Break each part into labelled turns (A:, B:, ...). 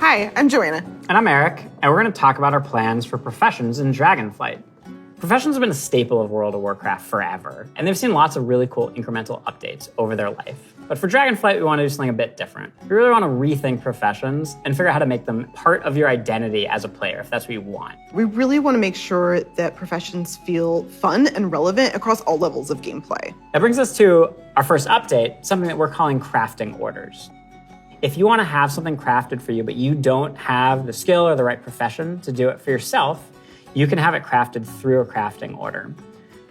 A: Hi, I'm Joanna.
B: And I'm Eric, and we're going to talk about our plans for professions in Dragonflight. Professions have been a staple of World of Warcraft forever, and they've seen lots of really cool incremental updates over their life. But for Dragonflight, we want to do something a bit different. We really want to rethink professions and figure out how to make them part of your identity as a player, if that's what you want.
A: We really want to make sure that professions feel fun and relevant across all levels of gameplay.
B: That brings us to our first update, something that we're calling crafting orders. If you want to have something crafted for you, but you don't have the skill or the right profession to do it for yourself, you can have it crafted through a crafting order.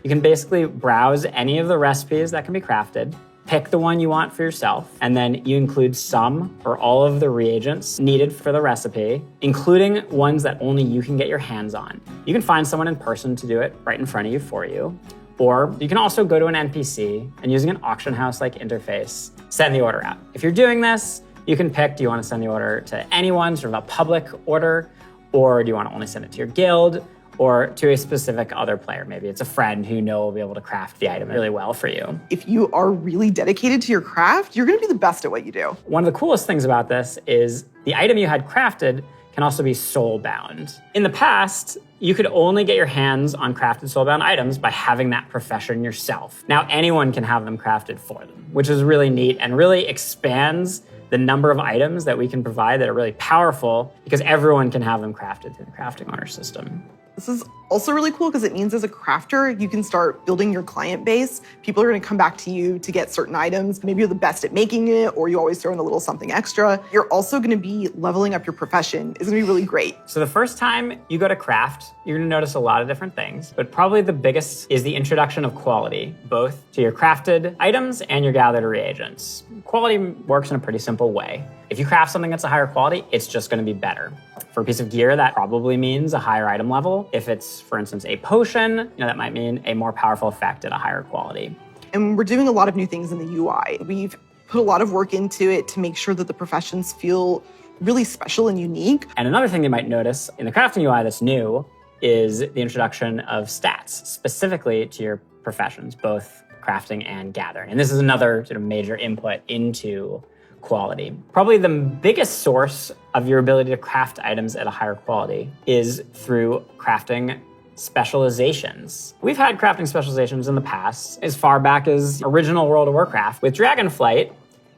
B: You can basically browse any of the recipes that can be crafted, pick the one you want for yourself, and then you include some or all of the reagents needed for the recipe, including ones that only you can get your hands on. You can find someone in person to do it right in front of you for you, or you can also go to an NPC and using an auction house-like interface, send the order out. If you're doing this, you can pick, do you want to send the order to anyone, sort of a public order, or do you want to only send it to your guild, or to a specific other player? Maybe it's a friend who will be able to craft the item really well for you.
A: If you are really dedicated to your craft, you're going to be the best at what you do.
B: One of the coolest things about this is the item you had crafted can also be soul-bound. In the past, you could only get your hands on crafted soul-bound items by having that profession yourself. Now anyone can have them crafted for them, which is really neat and really expands the number of items that we can provide that are really powerful because everyone can have them crafted through the crafting order system.
A: This is also really cool because it means as a crafter, you can start building your client base. People are going to come back to you to get certain items. Maybe you're the best at making it, or you always throw in a little something extra. You're also going to be leveling up your profession. It's going to be really great.
B: So the first time you go to craft, you're going to notice a lot of different things, but probably the biggest is the introduction of quality, both to your crafted items and your gathered reagents. Quality works in a pretty simple way. If you craft something that's a higher quality, it's just going to be better. For a piece of gear, that probably means a higher item level. If it's, for instance, a potion, that might mean a more powerful effect at a higher quality.
A: And we're doing a lot of new things in the UI. We've put a lot of work into it to make sure that the professions feel really special and unique.
B: And another thing you might notice in the crafting UI that's new is the introduction of stats specifically to your professions, both crafting and gathering. And this is another sort of major input into quality. Probably the biggest source of your ability to craft items at a higher quality is through crafting specializations. We've had crafting specializations in the past, as far back as original World of Warcraft. With Dragonflight,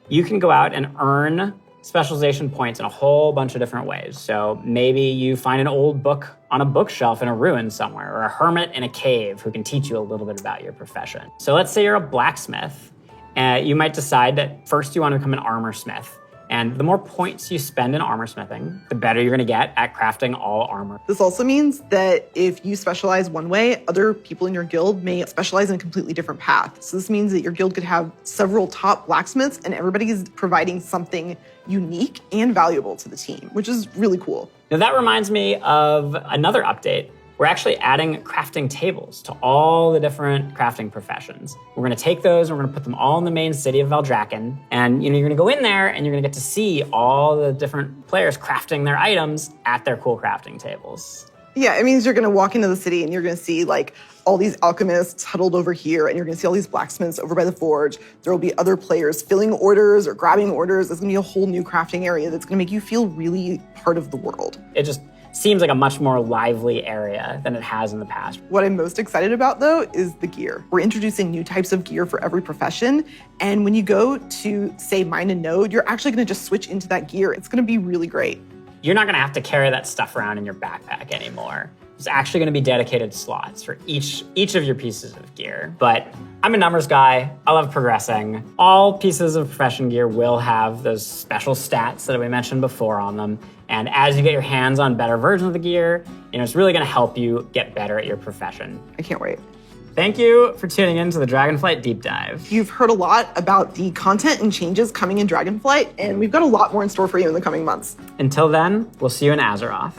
B: you can go out and earn specialization points in a whole bunch of different ways. So maybe you find an old book on a bookshelf in a ruin somewhere, or a hermit in a cave who can teach you a little bit about your profession. So let's say you're a blacksmith. You might decide that first you want to become an armor smith. And the more points you spend in armor smithing, the better you're going to get at crafting all armor.
A: This also means that if you specialize one way, other people in your guild may specialize in a completely different path. So this means that your guild could have several top blacksmiths and everybody is providing something unique and valuable to the team, which is really cool.
B: Now that reminds me of another update. We're actually adding crafting tables to all the different crafting professions. We're going to take those and we're going to put them all in the main city of Valdrakken. And you're going to go in there and you're going to get to see all the different players crafting their items at their cool crafting tables.
A: Yeah, it means you're going to walk into the city and you're going to see like all these alchemists huddled over here, and you're going to see all these blacksmiths over by the forge. There will be other players filling orders or grabbing orders. There's going to be a whole new crafting area that's going to make you feel really part of the world.
B: It just seems like a much more lively area than it has in the past.
A: What I'm most excited about, though, is the gear. We're introducing new types of gear for every profession, and when you go to, say, mine a node, you're actually going to just switch into that gear. It's going to be really great.
B: You're not going to have to carry that stuff around in your backpack anymore. There's actually going to be dedicated slots for each of your pieces of gear. But I'm a numbers guy. I love progressing. All pieces of profession gear will have those special stats that we mentioned before on them. And as you get your hands on better versions of the gear, it's really going to help you get better at your profession.
A: I can't wait.
B: Thank you for tuning in to the Dragonflight Deep Dive.
A: You've heard a lot about the content and changes coming in Dragonflight, and we've got a lot more in store for you in the coming months.
B: Until then, we'll see you in Azeroth.